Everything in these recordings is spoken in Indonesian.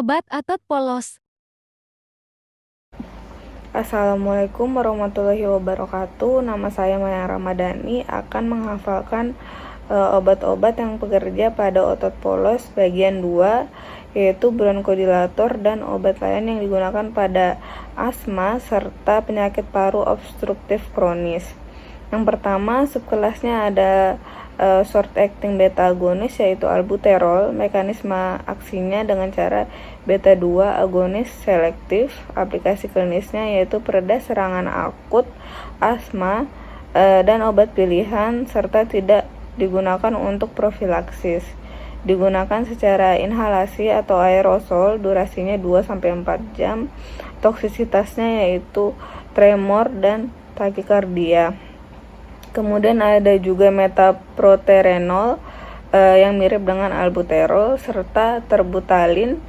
Obat Otot Polos. Assalamualaikum warahmatullahi wabarakatuh. Nama saya Maya Ramadhani akan menghafalkan obat-obat yang bekerja pada otot polos bagian 2, yaitu bronkodilator dan obat lain yang digunakan pada asma serta penyakit paru obstruktif kronis. Yang pertama, subkelasnya ada short acting beta agonis, yaitu albuterol. Mekanisme aksinya dengan cara beta 2 agonis selektif. Aplikasi klinisnya yaitu pereda serangan akut asma dan obat pilihan, serta tidak digunakan untuk profilaksis. Digunakan secara inhalasi atau aerosol, durasinya 2-4 jam. Toksisitasnya yaitu tremor dan takikardia. Kemudian ada juga metaproterenol yang mirip dengan albuterol, serta terbutalin.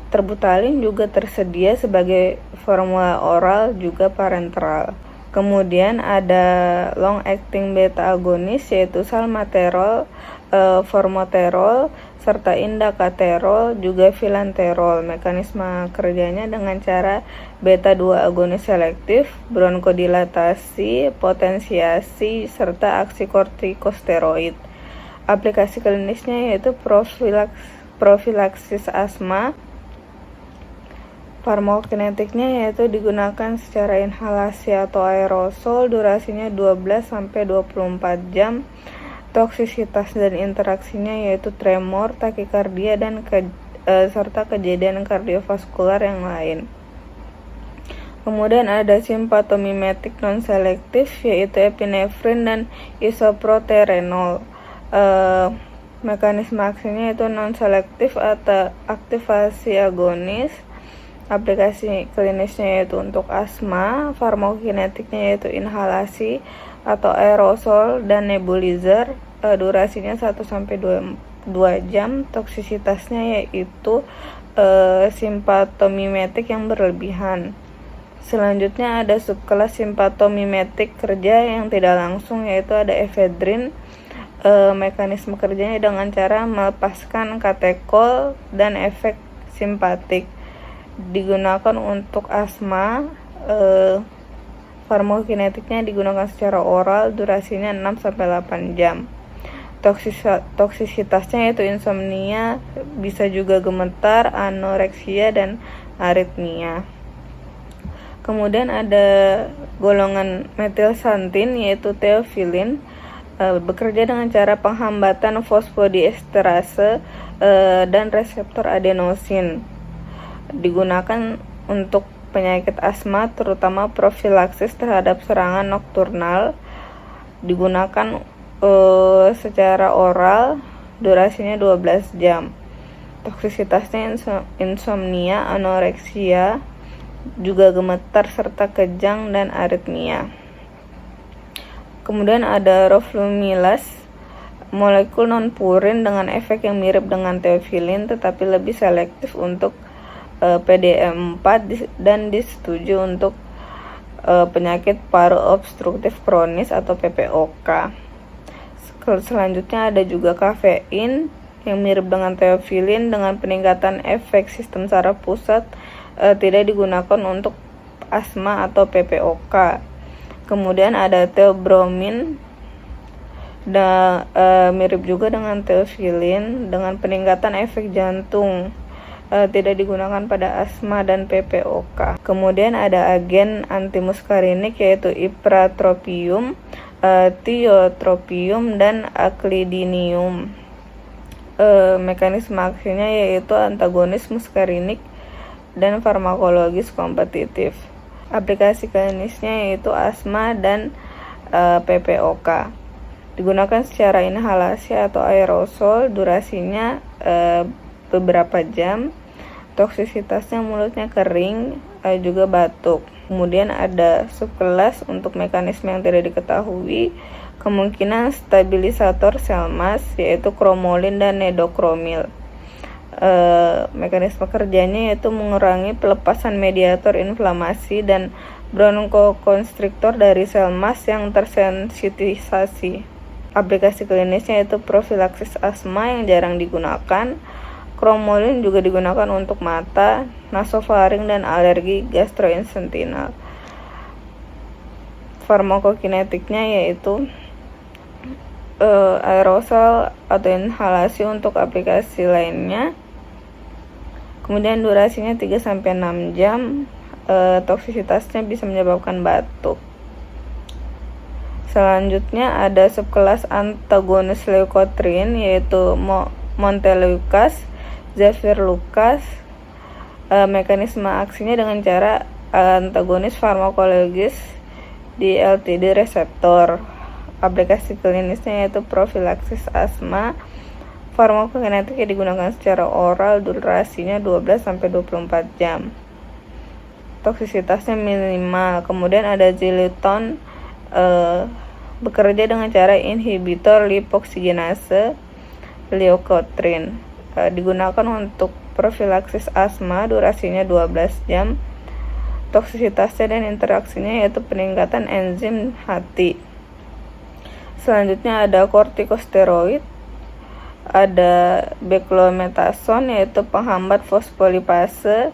Terbutalin juga tersedia sebagai formula oral juga parenteral. Kemudian ada long acting beta agonis, yaitu salmeterol, formoterol, serta indacaterol, juga filanterol. Mekanisme kerjanya dengan cara beta 2 agonis selektif, bronkodilatasi, potensiasi, serta aksi kortikosteroid. Aplikasi klinisnya yaitu profilaksis asma. Farmakokinetiknya yaitu digunakan secara inhalasi atau aerosol, durasinya 12-24 jam. Toksisitas dan interaksinya yaitu tremor, takikardia, dan serta kejadian kardiovaskular yang lain. Kemudian ada simpatomimetik non-selektif, yaitu epinefrin dan isoproterenol. Mekanisme aksinya yaitu non-selektif atau aktivasi agonis. Aplikasi klinisnya yaitu untuk asma. Farmakokinetiknya yaitu inhalasi atau aerosol dan nebulizer. Durasinya 1-2 jam. Toksisitasnya yaitu simpatomimetik yang berlebihan. Selanjutnya ada subkelas simpatomimetik kerja yang tidak langsung, yaitu ada efedrin. Mekanisme kerjanya dengan cara melepaskan katekol dan efek simpatik. Digunakan untuk asma. Farmakokinetiknya digunakan secara oral, durasinya 6-8 jam. Toksisitasnya yaitu insomnia, bisa juga gemetar, anoreksia, dan aritmia. Kemudian ada golongan metilsantin, yaitu teofilin. Bekerja dengan cara penghambatan fosfodiesterase dan reseptor adenosin. Digunakan untuk penyakit asma, terutama profilaksis terhadap serangan nokturnal. Digunakan secara oral, durasinya 12 jam. Toksisitasnya insomnia, anoreksia, juga gemetar, serta kejang dan aritmia. Kemudian ada roflumilas, molekul non-purin dengan efek yang mirip dengan teofilin tetapi lebih selektif untuk PDE4 dan disetujui untuk penyakit paru obstruktif kronis atau PPOK. Selanjutnya ada juga kafein yang mirip dengan teofilin dengan peningkatan efek sistem saraf pusat, tidak digunakan untuk asma atau PPOK. Kemudian ada theobromine, mirip juga dengan teofilin dengan peningkatan efek jantung, tidak digunakan pada asma dan PPOK. Kemudian ada agen antimuskarinik, yaitu ipratropium, tiotropium, dan aclidinium. Mekanisme aksinya yaitu antagonis muskarinik dan farmakologis kompetitif. Aplikasi klinisnya yaitu asma dan PPOK. Digunakan secara inhalasi atau aerosol, durasinya beberapa jam. Toksisitasnya mulutnya kering, juga batuk. Kemudian ada subkelas untuk mekanisme yang tidak diketahui, kemungkinan stabilisator sel mas, yaitu kromolin dan nedokromil. Mekanisme kerjanya yaitu mengurangi pelepasan mediator inflamasi dan bronkokonstriktor dari sel mas yang tersensitisasi. Aplikasi klinisnya yaitu profilaksis asma yang jarang digunakan, Cromolyn juga digunakan untuk mata, nasofaring, dan alergi gastrointestinal. Farmakokinetiknya yaitu aerosol atau inhalasi untuk aplikasi lainnya. Kemudian durasinya 3-6 jam. Toksisitasnya bisa menyebabkan batuk. Selanjutnya ada subkelas antagonis leukotrin yaitu montelukast, zafirlukast. Mekanisme aksinya dengan cara antagonis farmakologis di LTD reseptor. Aplikasi klinisnya yaitu profilaksis asma. Farmakokinetiknya digunakan secara oral, durasinya 12-24 jam. Toksisitasnya minimal. Kemudian ada Xylitol, bekerja dengan cara inhibitor lipoksigenase leukotrin. Digunakan untuk profilaksis asma, durasinya 12 jam. Toksisitasnya dan interaksinya yaitu peningkatan enzim hati. Selanjutnya ada kortikosteroid, ada beclomethasone yaitu penghambat fosfolipase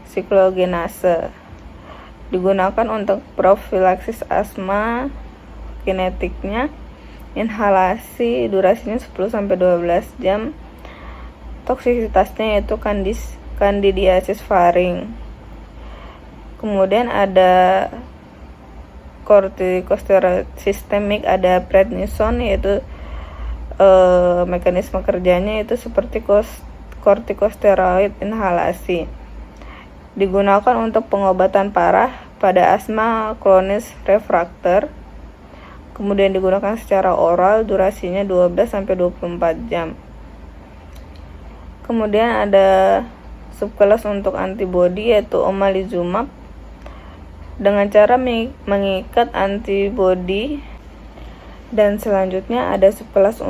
siklogenase. Digunakan untuk profilaksis asma. Kinetiknya inhalasi, durasinya 10-12 jam. Toksisitasnya yaitu kandidiasis faring. Kemudian ada kortikosteroid sistemik, ada prednisone yaitu mekanisme kerjanya itu seperti kortikosteroid inhalasi. Digunakan untuk pengobatan parah pada asma kronis refrakter. Kemudian digunakan secara oral, durasinya 12-24 jam. Kemudian ada subkelas untuk antibodi yaitu omalizumab. Dengan cara mengikat antibodi. Dan selanjutnya ada subkelas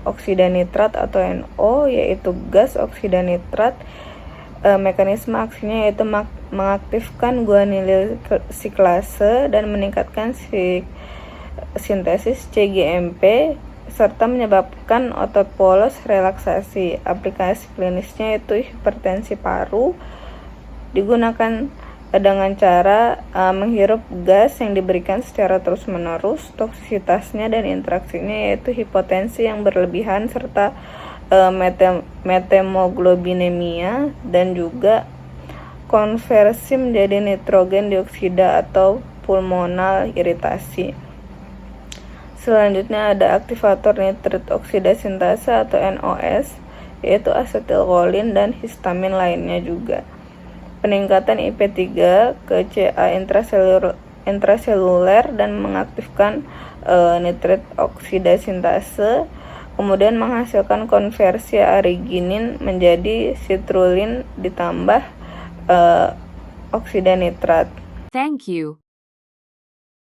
oksida nitrat atau NO yaitu gas oksida nitrat. Mekanisme aksinya yaitu mengaktifkan guanil siklase dan meningkatkan sintesis CGMP serta menyebabkan otot polos relaksasi. Aplikasi klinisnya yaitu hipertensi paru. Digunakan dengan cara menghirup gas yang diberikan secara terus-menerus. Toksisitasnya dan interaksinya yaitu hipotensi yang berlebihan serta metemoglobinemia dan juga konversi menjadi nitrogen dioksida atau pulmonal iritasi. Selanjutnya ada aktivator nitrit oksida sintase atau NOS yaitu asetilkolin dan histamin lainnya juga. Peningkatan IP3 ke CA intraseluler dan mengaktifkan nitrit oksida sintase, kemudian menghasilkan konversi arginin menjadi citrulline ditambah oksida nitrat. Thank you.